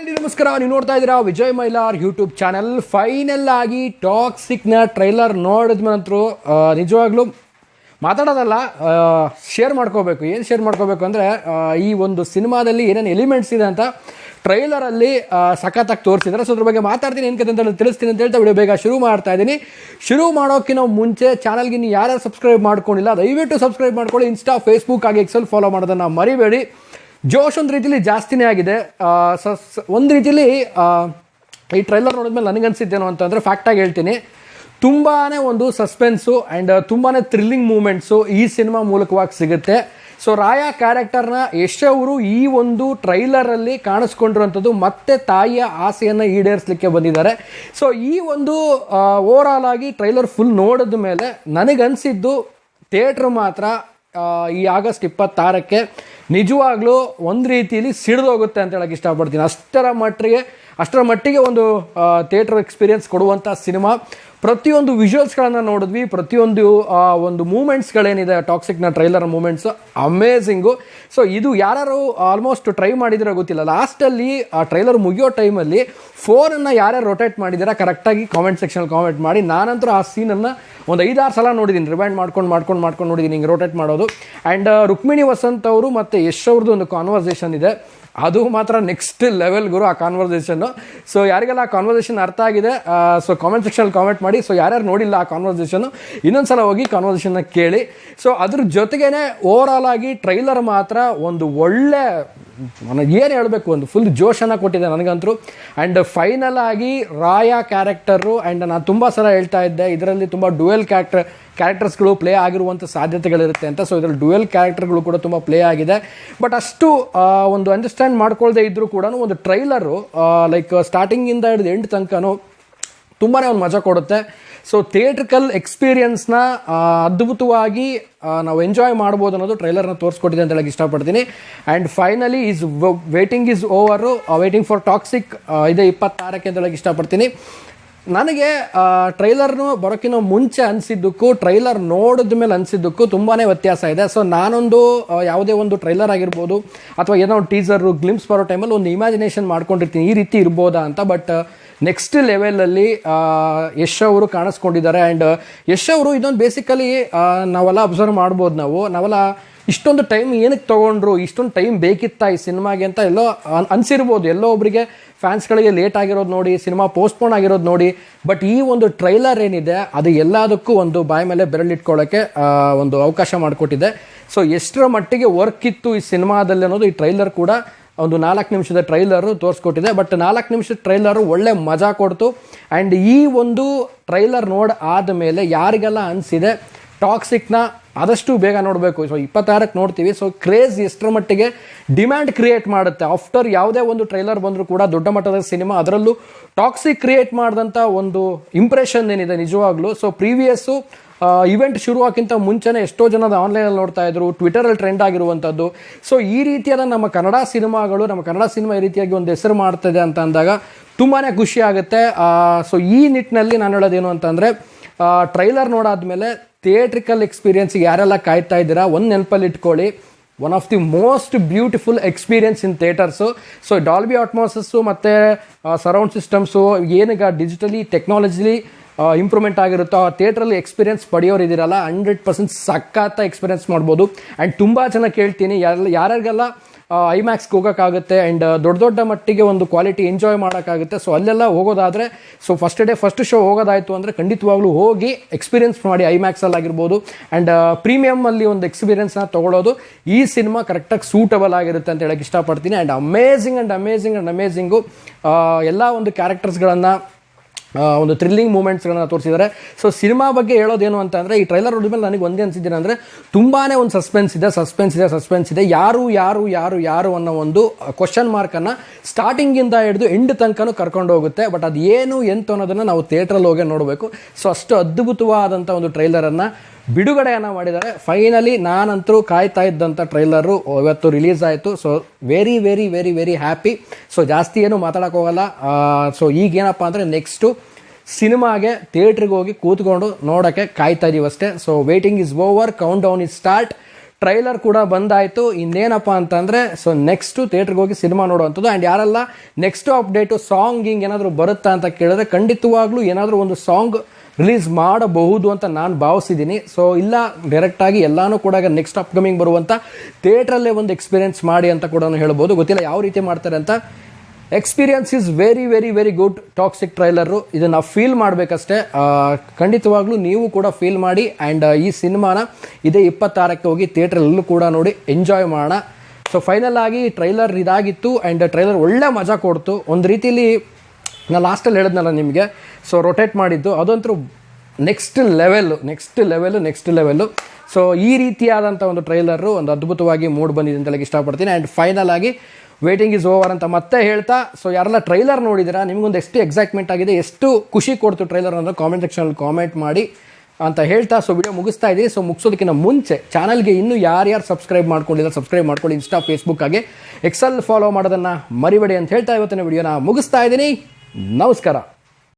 ಅಂಡಿ ನಮಸ್ಕಾರ. ನೀವು ನೋಡ್ತಾ ಇದ್ದೀರಾ Vijay Mylar YouTube channel. Final ಆಗಿ ಟಾಕ್ಸಿಕ್ನ ಟ್ರೈಲರ್ ನೋಡಿದ ನಂತರ ನಿಜವಾಗ್ಲೂ ಮಾತಾಡೋದಲ್ಲ, ಶೇರ್ ಮಾಡ್ಕೋಬೇಕು. ಏನು ಶೇರ್ ಮಾಡ್ಕೋಬೇಕು ಅಂದರೆ, ಈ ಒಂದು ಸಿನಿಮಾದಲ್ಲಿ ಏನೇನು ಎಲಿಮೆಂಟ್ಸ್ ಇದೆ ಅಂತ ಟ್ರೈಲರಲ್ಲಿ ಸಖತ್ತಾಗಿ ತೋರಿಸಿದ್ದಾರೆ. ಸೊ ಅದ್ರ ಬಗ್ಗೆ ಮಾತಾಡ್ತೀನಿ, ಏನು ಕತೆ ಅಂತ ತಿಳಿಸ್ತೀನಿ ಅಂತ ಹೇಳ್ತಾ ವಿಡಿಯೋ ಬೇಗ ಶುರು ಮಾಡ್ತಾ ಇದ್ದೀನಿ. ಶುರು ಮಾಡೋಕ್ಕಿಂತ ಮುಂಚೆ ಚಾನಲ್ಗೆ ನೀವು ಯಾರ್ಯಾರು ಸಬ್ಸ್ಕ್ರೈಬ್ ಮಾಡ್ಕೊಂಡಿಲ್ಲ ದಯವಿಟ್ಟು ಸಬ್ಸ್ಕ್ರೈಬ್ ಮಾಡ್ಕೊಳ್ಳಿ. ಇನ್ಸ್ಟಾ, ಫೇಸ್ಬುಕ್ ಹಾಗೆ ಎಕ್ಸೆಲ್ ಫಾಲೋ ಮಾಡೋದನ್ನು ಮರಿಬೇಡಿ. ಜೋಶ್ ಒಂದು ರೀತಿಲಿ ಜಾಸ್ತಿನೇ ಆಗಿದೆ. ಒಂದು ರೀತಿಲಿ ಈ ಟ್ರೈಲರ್ ನೋಡಿದ್ಮೇಲೆ ನನಗನ್ಸಿದ್ದೇನು ಅಂತಂದರೆ, ಫ್ಯಾಕ್ಟಾಗಿ ಹೇಳ್ತೀನಿ, ತುಂಬಾ ಒಂದು ಸಸ್ಪೆನ್ಸು ಆ್ಯಂಡ್ ತುಂಬಾ ಥ್ರಿಲ್ಲಿಂಗ್ ಮೂಮೆಂಟ್ಸು ಈ ಸಿನಿಮಾ ಮೂಲಕವಾಗಿ ಸಿಗುತ್ತೆ. ಸೊ ರಾಯಾ ಕ್ಯಾರೆಕ್ಟರ್ನ ಯಶ್ ಅವರು ಈ ಒಂದು ಟ್ರೈಲರಲ್ಲಿ ಕಾಣಿಸ್ಕೊಂಡಿರುವಂಥದ್ದು ಮತ್ತೆ ತಾಯಿಯ ಆಸೆಯನ್ನು ಈಡೇರಿಸಲಿಕ್ಕೆ ಬಂದಿದ್ದಾರೆ. ಸೊ ಈ ಒಂದು ಓವರ್ ಆಲ್ ಆಗಿ ಟ್ರೈಲರ್ ಫುಲ್ ನೋಡಿದ ಮೇಲೆ ನನಗನ್ಸಿದ್ದು ಥಿಯೇಟ್ರ್ ಮಾತ್ರ ಈ ಆಗಸ್ಟ್ 26ಕ್ಕೆ ನಿಜವಾಗ್ಲೂ ಒಂದು ರೀತಿಯಲ್ಲಿ ಸಿಡಿದೋಗುತ್ತೆ ಅಂತ ಹೇಳಕ್ಕೆ ಇಷ್ಟಪಡ್ತೀನಿ. ಅಷ್ಟರ ಮಟ್ಟಿಗೆ ಒಂದು ಥಿಯೇಟರ್ ಎಕ್ಸ್ಪೀರಿಯನ್ಸ್ ಕೊಡುವಂಥ ಸಿನಿಮಾ. ಪ್ರತಿಯೊಂದು ವಿಜುವಲ್ಸ್ಗಳನ್ನು ನೋಡಿದ್ವಿ, ಪ್ರತಿಯೊಂದು ಒಂದು ಮೂಮೆಂಟ್ಸ್ಗಳೇನಿದೆ ಟಾಕ್ಸಿಕ್ನ ಟ್ರೈಲರ್ ಮೂಮೆಂಟ್ಸು ಅಮೇಝಿಂಗು. ಸೊ ಇದು ಯಾರು ಆಲ್ಮೋಸ್ಟ್ ಟ್ರೈ ಮಾಡಿದಿರೋ ಗೊತ್ತಿಲ್ಲ. ಲಾಸ್ಟಲ್ಲಿ ಆ ಟ್ರೈಲರ್ ಮುಗಿಯೋ ಟೈಮಲ್ಲಿ ಫೋನನ್ನು ಯಾರ್ಯಾರು ರೊಟೇಟ್ ಮಾಡಿದ್ದೀರಾ ಕರೆಕ್ಟಾಗಿ ಕಾಮೆಂಟ್ ಸೆಕ್ಷನಲ್ಲಿ ಕಾಮೆಂಟ್ ಮಾಡಿ. ನಾನಂತೂ ಆ ಸೀನನ್ನು ಒಂದು 5-6 ಸಲ ನೋಡಿದ್ದೀನಿ, ರಿವೈಂಡ್ ಮಾಡ್ಕೊಂಡು ನೋಡಿದ್ದೀನಿ, ಹಿಂಗೆ ರೋಟೇಟ್ ಮಾಡೋದು. ಆ್ಯಂಡ್ ರುಕ್ಮಿಣಿ ವಸಂತ್ ಅವರು ಮತ್ತು ಯಶ್ ಅವ್ರದ್ದು ಒಂದು ಕಾನ್ವರ್ಸೇಷನ್ ಇದೆ, ಅದು ಮಾತ್ರ ನೆಕ್ಸ್ಟ್ ಲೆವೆಲ್ ಗುರು ಆ ಕಾನ್ವರ್ಸೇಷನ್ನು. ಸೊ ಯಾರಿಗೆಲ್ಲ ಆ ಕಾನ್ವರ್ಸೇಷನ್ ಅರ್ಥ ಆಗಿದೆ ಸೊ ಕಾಮೆಂಟ್ ಸೆಕ್ಷನಲ್ಲಿ ಕಾಮೆಂಟ್ ಮಾಡಿ. ಸೊ ಯಾರ್ಯಾರು ನೋಡಿಲ್ಲ ಆ ಕಾನ್ವರ್ಸೇಷನ್ನು ಇನ್ನೊಂದು ಸಲ ಹೋಗಿ ಕಾನ್ವರ್ಸೇಷನ್ನ ಕೇಳಿ. ಸೊ ಅದ್ರ ಜೊತೆಗೇ ಓವರ್ ಆಲ್ ಆಗಿ ಟ್ರೈಲರ್ ಮಾತ್ರ ಒಂದು ಒಳ್ಳೆ, ಏನು ಹೇಳಬೇಕು, ಒಂದು ಫುಲ್ ಜೋಶನ್ನು ಕೊಟ್ಟಿದೆ ನನಗಂತೂ. ಆ್ಯಂಡ್ ಫೈನಲ್ ಆಗಿ ರಾಯಾ ಕ್ಯಾರೆಕ್ಟರು, ಆ್ಯಂಡ್ ನಾನು ತುಂಬ ಸಲ ಹೇಳ್ತಾ ಇದ್ದೆ ಇದರಲ್ಲಿ ತುಂಬ ಡ್ಯುಯಲ್ ಕ್ಯಾರೆಕ್ಟರ್ಸ್ಗಳು ಪ್ಲೇ ಆಗಿರುವಂಥ ಸಾಧ್ಯತೆಗಳಿರುತ್ತೆ ಅಂತ. ಸೊ ಇದರಲ್ಲಿ ಡ್ಯುಯಲ್ ಕ್ಯಾರೆಕ್ಟರ್ಗಳು ಕೂಡ ತುಂಬ ಪ್ಲೇ ಆಗಿದೆ. ಬಟ್ ಅಷ್ಟು ಒಂದು ಅಂಡರ್ಸ್ಟ್ಯಾಂಡ್ ಮಾಡ್ಕೊಳ್ಳದೆ ಇದ್ದರೂ ಕೂಡ ಒಂದು ಟ್ರೈಲರು ಲೈಕ್ ಸ್ಟಾರ್ಟಿಂಗಿಂದ ಹಿಡಿದು ಎಂಡ್ ತನಕನೂ ತುಂಬಾ ಒಂದು ಮಜಾ ಕೊಡುತ್ತೆ. ಸೊ ಥಿಯೇಟ್ರಿಕಲ್ ಎಕ್ಸ್ಪೀರಿಯನ್ಸ್ನ ಅದ್ಭುತವಾಗಿ ನಾವು ಎಂಜಾಯ್ ಮಾಡ್ಬೋದು ಅನ್ನೋದು ಟ್ರೈಲರ್ನ ತೋರಿಸ್ಕೊಟ್ಟಿದೆ ಅಂತ ಹೇಳಕ್ಕೆ ಇಷ್ಟಪಡ್ತೀನಿ. And finally waiting is over, waiting for toxic ಇದೆ 26ಕ್ಕೆ ಅಂತ ಹೇಳಕ್ಕೆ ಇಷ್ಟಪಡ್ತೀನಿ. ನನಗೆ ಟ್ರೈಲರ್ನು ಬರೋಕ್ಕಿಂತ ಮುಂಚೆ ಅನಿಸಿದ್ದಕ್ಕೂ ಟ್ರೈಲರ್ ನೋಡಿದ ಮೇಲೆ ಅನಿಸಿದ್ದಕ್ಕೂ ತುಂಬಾ ವ್ಯತ್ಯಾಸ ಇದೆ. ಸೊ ನಾನೊಂದು ಯಾವುದೇ ಒಂದು ಟ್ರೈಲರ್ ಆಗಿರ್ಬೋದು ಅಥವಾ ಏನೋ ಒಂದು ಟೀಸರು ಗ್ಲಿಮ್ಸ್ ಬರೋ ಟೈಮಲ್ಲಿ ಒಂದು ಇಮ್ಯಾಜಿನೇಷನ್ ಮಾಡ್ಕೊಂಡಿರ್ತೀನಿ ಈ ರೀತಿ ಇರ್ಬೋದಾ ಅಂತ. ಬಟ್ ನೆಕ್ಸ್ಟ್ ಲೆವೆಲಲ್ಲಿ ಯಶ್ ಅವರು ಕಾಣಿಸ್ಕೊಂಡಿದ್ದಾರೆ. ಆ್ಯಂಡ್ ಯಶ್ ಅವರು ಇದೊಂದು ಬೇಸಿಕಲಿ ನಾವೆಲ್ಲ ಅಬ್ಸರ್ವ್ ಮಾಡ್ಬೋದು. ನಾವೆಲ್ಲ ಇಷ್ಟೊಂದು ಟೈಮ್ ಏನಕ್ಕೆ ತೊಗೊಂಡ್ರು, ಇಷ್ಟೊಂದು ಟೈಮ್ ಬೇಕಿತ್ತಾ ಈ ಸಿನಿಮಾಗೆ ಅಂತ ಎಲ್ಲೋ ಅನಿಸಿರ್ಬೋದು. ಎಲ್ಲೋ ಒಬ್ಬರಿಗೆ ಫ್ಯಾನ್ಸ್ಗಳಿಗೆ ಲೇಟ್ ಆಗಿರೋದು ನೋಡಿ, ಸಿನಿಮಾ ಪೋಸ್ಟ್ಪೋನ್ ಆಗಿರೋದು ನೋಡಿ. ಬಟ್ ಈ ಒಂದು ಟ್ರೈಲರ್ ಏನಿದೆ ಅದು ಎಲ್ಲದಕ್ಕೂ ಒಂದು ಬಾಯಿ ಮೇಲೆ ಬೆರಳಿಟ್ಕೊಳ್ಳೋಕ್ಕೆ ಒಂದು ಅವಕಾಶ ಮಾಡಿಕೊಟ್ಟಿದೆ. ಸೊ ಎಷ್ಟರ ಮಟ್ಟಿಗೆ ವರ್ಕ್ ಇತ್ತು ಈ ಸಿನಿಮಾದಲ್ಲಿ ಅನ್ನೋದು ಈ ಟ್ರೈಲರ್ ಕೂಡ ಒಂದು 4 ನಿಮಿಷದ ಟ್ರೈಲರು ತೋರಿಸ್ಕೊಟ್ಟಿದೆ. ಬಟ್ 4 ನಿಮಿಷದ ಟ್ರೈಲರು ಒಳ್ಳೆ ಮಜಾ ಕೊಡ್ತು. ಆ್ಯಂಡ್ ಈ ಒಂದು ಟ್ರೈಲರ್ ಆದಮೇಲೆ ಯಾರಿಗೆಲ್ಲ ಅನಿಸಿದೆ ಟಾಕ್ಸಿಕ್ನ ಆದಷ್ಟು ಬೇಗ ನೋಡಬೇಕು. ಸೊ 26ಕ್ಕೆ ನೋಡ್ತೀವಿ. ಸೊ ಕ್ರೇಜ್ ಎಷ್ಟರ ಮಟ್ಟಿಗೆ ಡಿಮ್ಯಾಂಡ್ ಕ್ರಿಯೇಟ್ ಮಾಡುತ್ತೆ. ಆಫ್ಟರ್ ಯಾವುದೇ ಒಂದು ಟ್ರೈಲರ್ ಬಂದರೂ ಕೂಡ ದೊಡ್ಡ ಮಟ್ಟದ ಸಿನಿಮಾ, ಅದರಲ್ಲೂ ಟಾಕ್ಸಿಕ್ ಕ್ರಿಯೇಟ್ ಮಾಡಿದಂಥ ಒಂದು ಇಂಪ್ರೆಷನ್ ಏನಿದೆ ನಿಜವಾಗ್ಲೂ. ಸೊ ಪ್ರೀವಿಯಸ್ಸು ಇವೆಂಟ್ ಶುರುವಾಕ್ಕಿಂತ ಮುಂಚೆನೇ ಎಷ್ಟೋ ಜನದ ಆನ್ಲೈನಲ್ಲಿ ನೋಡ್ತಾ ಇದ್ರು, ಟ್ವಿಟರಲ್ಲಿ ಟ್ರೆಂಡ್ ಆಗಿರುವಂಥದ್ದು. ಸೊ ಈ ರೀತಿಯಾದ ನಮ್ಮ ಕನ್ನಡ ಸಿನಿಮಾ ಈ ರೀತಿಯಾಗಿ ಒಂದು ಹೆಸರು ಮಾಡ್ತಿದೆ ಅಂತ ಅಂದಾಗ ತುಂಬಾ ಖುಷಿ ಆಗುತ್ತೆ. ಸೊ ಈ ನಿಟ್ಟಿನಲ್ಲಿ ನಾನು ಹೇಳೋದೇನು ಅಂತಂದರೆ, ಟ್ರೈಲರ್ ನೋಡಾದ್ಮೇಲೆ ಥಿಯೇಟ್ರಿಕಲ್ ಎಕ್ಸ್ಪೀರಿಯನ್ಸ್ಗೆ ಯಾರೆಲ್ಲ ಕಾಯ್ತಾ ಇದ್ದೀರಾ ಒಂದು ನೆನಪಲ್ಲಿ ಇಟ್ಕೊಳ್ಳಿ, one of the most beautiful experience in theatres. So Dolby Atmoses ಮತ್ತು ಸರೌಂಡ್ ಸಿಸ್ಟಮ್ಸು ಏನೀಗ ಡಿಜಿಟಲಿ ಟೆಕ್ನಾಲಜಿಲಿ ಇಂಪ್ರೂವ್ಮೆಂಟ್ ಆಗಿರುತ್ತೋ ಆ ಥಿಯೇಟ್ರಲ್ಲಿ ಎಕ್ಸ್ಪೀರಿಯನ್ಸ್ ಪಡೆಯೋರು ಇದ್ದೀರಲ್ಲ 100% ಸಖತ್ತ ಎಕ್ಸ್ಪೀರಿಯನ್ಸ್ ಮಾಡ್ಬೋದು. ಆ್ಯಂಡ್ ತುಂಬ ಜನ ಕೇಳ್ತೀನಿ ಯಾರ್ಯಾರಿಗೆಲ್ಲ ಐಮ್ಯಾಕ್ಸ್ಗೆ ಹೋಗೋಕ್ಕಾಗುತ್ತೆ ಆ್ಯಂಡ್ ದೊಡ್ಡ ಮಟ್ಟಿಗೆ ಒಂದು ಕ್ವಾಲಿಟಿ ಎಂಜಾಯ್ ಮಾಡೋಕ್ಕಾಗುತ್ತೆ. ಸೊ ಅಲ್ಲೆಲ್ಲ ಹೋಗೋದಾದರೆ ಸೊ ಫಸ್ಟ್ ಶೋ ಹೋಗೋದಾಯಿತು ಅಂದರೆ ಖಂಡಿತವಾಗ್ಲೂ ಹೋಗಿ ಎಕ್ಸ್ಪೀರಿಯನ್ಸ್ ಮಾಡಿ ಐಮ್ಯಾಕ್ಸಲ್ಲಾಗಿರ್ಬೋದು. ಆ್ಯಂಡ್ ಪ್ರೀಮಿಯಮಲ್ಲಿ ಒಂದು ಎಕ್ಸ್ಪೀರಿಯನ್ಸ್ನ ತೊಗೊಳ್ಳೋದು ಈ ಸಿನಿಮಾ ಕರೆಕ್ಟಾಗಿ ಸೂಟಬಲ್ ಆಗಿರುತ್ತೆ ಅಂತ ಹೇಳಕ್ಕೆ ಇಷ್ಟಪಡ್ತೀನಿ. ಆ್ಯಂಡ್ ಅಮೇಝಿಂಗು ಎಲ್ಲ ಒಂದು ಕ್ಯಾರೆಕ್ಟರ್ಸ್ಗಳನ್ನು ಒಂದು ಥ್ರಿಲ್ಲಿಂಗ್ ಮೂಮೆಂಟ್ಸ್ಗಳನ್ನ ತೋರಿಸಿದ್ದಾರೆ. ಸೊ ಸಿನಿಮಾ ಬಗ್ಗೆ ಹೇಳೋದೇನು ಅಂತ ಅಂದರೆ, ಈ ಟ್ರೈಲರ್ ನೋಡಿದ್ಮೇಲೆ ನನಗೆ ಒಂದೇ ಅನಿಸಿದ್ದೇನೆ ಅಂದರೆ, ತುಂಬಾ ಒಂದು ಸಸ್ಪೆನ್ಸ್ ಇದೆ. ಯಾರು ಅನ್ನೋ ಒಂದು ಕ್ವಶನ್ ಮಾರ್ಕನ್ನು ಸ್ಟಾರ್ಟಿಂಗಿಂದ ಹಿಡಿದು ಎಂಡ್ ತನಕನೂ ಕರ್ಕೊಂಡು ಹೋಗುತ್ತೆ. ಬಟ್ ಅದು ಏನು ಎಂತ ಅನ್ನೋದನ್ನು ನಾವು ಥಿಯೇಟ್ರಲ್ಲಿ ಹೋಗಿ ನೋಡಬೇಕು. ಸೊ ಅಷ್ಟು ಅದ್ಭುತವಾದಂಥ ಒಂದು ಟ್ರೈಲರನ್ನು ಬಿಡುಗಡೆಯನ್ನು ಮಾಡಿದ್ದಾರೆ. ಫೈನಲಿ ನಾನಂತರೂ ಕಾಯ್ತಾ ಇದ್ದಂಥ ಟ್ರೈಲರು ಇವತ್ತು ರಿಲೀಸ್ ಆಯಿತು. So very happy. ಸೊ ಜಾಸ್ತಿ ಏನು ಮಾತಾಡೋಕೆ ಹೋಗಲ್ಲ. ಸೊ ಈಗೇನಪ್ಪ ಅಂದರೆ ನೆಕ್ಸ್ಟು ಸಿನಿಮಾಗೆ ಥಿಯೇಟ್ರಿಗೆ ಹೋಗಿ ಕೂತ್ಕೊಂಡು ನೋಡೋಕ್ಕೆ ಕಾಯ್ತಾ ಇದೀವಿ ಅಷ್ಟೇ. So waiting is over, count down is start. Trailer ಕೂಡ ಬಂದಾಯಿತು. ಇನ್ನೇನಪ್ಪ ಅಂತಂದರೆ ಸೊ ನೆಕ್ಸ್ಟು ಥಿಯೇಟ್ರಿಗೆ ಹೋಗಿ ಸಿನಿಮಾ ನೋಡುವಂಥದ್ದು. ಆ್ಯಂಡ್ ಯಾರೆಲ್ಲ ನೆಕ್ಸ್ಟು ಅಪ್ಡೇಟು ಸಾಂಗ್ ಹಿಂಗೆ ಏನಾದರೂ ಬರುತ್ತಾ ಅಂತ ಕೇಳಿದ್ರೆ ಖಂಡಿತವಾಗ್ಲೂ ಏನಾದರೂ ಒಂದು ಸಾಂಗ್ ರಿಲೀಸ್ ಮಾಡಬಹುದು ಅಂತ ನಾನು ಭಾವಿಸಿದ್ದೀನಿ. ಸೊ ಇಲ್ಲ, ಡೈರೆಕ್ಟಾಗಿ ಎಲ್ಲನೂ ಕೂಡ ನೆಕ್ಸ್ಟ್ ಅಪ್ಕಮಿಂಗ್ ಬರುವಂಥ ಥಿಯೇಟ್ರಲ್ಲೇ ಒಂದು ಎಕ್ಸ್ಪೀರಿಯೆನ್ಸ್ ಮಾಡಿ ಅಂತ ಕೂಡ ಹೇಳ್ಬೋದು. ಗೊತ್ತಿಲ್ಲ ಯಾವ ರೀತಿ ಮಾಡ್ತಾರೆ ಅಂತ. Experience is very very very good. Toxic trailer ಇದನ್ನು ಫೀಲ್ ಮಾಡಬೇಕಷ್ಟೇ. ಖಂಡಿತವಾಗ್ಲೂ ನೀವು ಕೂಡ ಫೀಲ್ ಮಾಡಿ. ಆ್ಯಂಡ್ ಈ ಸಿನಿಮಾನ ಇದೇ 26ಕ್ಕೆ ಹೋಗಿ ಥಿಯೇಟ್ರಲ್ಲೂ ಕೂಡ ನೋಡಿ ಎಂಜಾಯ್ ಮಾಡೋಣ. ಸೊ ಫೈನಲ್ ಆಗಿ ಟ್ರೈಲರ್ ಇದಾಗಿತ್ತು. ಆ್ಯಂಡ್ ಟ್ರೈಲರ್ ಒಳ್ಳೆ ಮಜಾ ಕೊಡ್ತು. ಒಂದು ರೀತಿಯಲ್ಲಿ ನಾನು ಲಾಸ್ಟಲ್ಲಿ ಹೇಳಿದ್ನಲ್ಲ ನಿಮಗೆ, ಸೊ ರೊಟೇಟ್ ಮಾಡಿದ್ದು ಅದಂತೂ ನೆಕ್ಸ್ಟ್ ಲೆವೆಲ್ಲು. ಸೊ ಈ ರೀತಿಯಾದಂಥ ಒಂದು ಟ್ರೈಲರು ಒಂದು ಅದ್ಭುತವಾಗಿ ಮೂಡ್ ಬಂದಿದೆ ಅಂತ ಹೇಳಕ್ಕೆ ಇಷ್ಟಪಡ್ತೀನಿ. ಆ್ಯಂಡ್ ಫೈನಲ್ ಆಗಿ ವೇಟಿಂಗ್ ಈಸ್ ಓವರ್ ಅಂತ ಮತ್ತೆ ಹೇಳ್ತಾ, ಸೊ ಯಾರೆಲ್ಲ ಟ್ರೈಲರ್ ನೋಡಿದ್ದೀರಾ, ನಿಮಗೊಂದು ಎಷ್ಟು ಎಕ್ಸೈಟ್ಮೆಂಟ್ ಆಗಿದೆ, ಎಷ್ಟು ಖುಷಿ ಕೊಡ್ತು ಟ್ರೈಲರ್ ಅನ್ನೋದು ಕಾಮೆಂಟ್ ಸೆಕ್ಷನಲ್ಲಿ ಕಾಮೆಂಟ್ ಮಾಡಿ ಅಂತ ಹೇಳ್ತಾ ಸೊ ವಿಡಿಯೋ ಮುಗಿಸ್ತಾ ಇದ್ದೀವಿ. ಸೊ ಮುಗಿಸೋದಕ್ಕಿಂತ ಮುಂಚೆ ಚಾನಲ್ಗೆ ಇನ್ನೂ ಯಾರ್ಯಾರು ಸಬ್ಸ್ಕ್ರೈಬ್ ಮಾಡ್ಕೊಂಡಿದ್ದಾರೆ ಸಬ್ಸ್ಕ್ರೈಬ್ ಮಾಡ್ಕೊಳ್ಳಿ. ಇನ್ಸ್ಟಾ, ಫೇಸ್ಬುಕ್ ಹಾಗೆ ಎಕ್ಸೆಲ್ ಫಾಲೋ ಮಾಡೋದನ್ನು ಮರಿಬೇಡಿ ಅಂತ ಹೇಳ್ತಾ ಇವತ್ತಿನ ವಿಡಿಯೋನ ಮುಗಿಸ್ತಾ ಇದ್ದೀನಿ. ನಮಸ್ಕಾರ.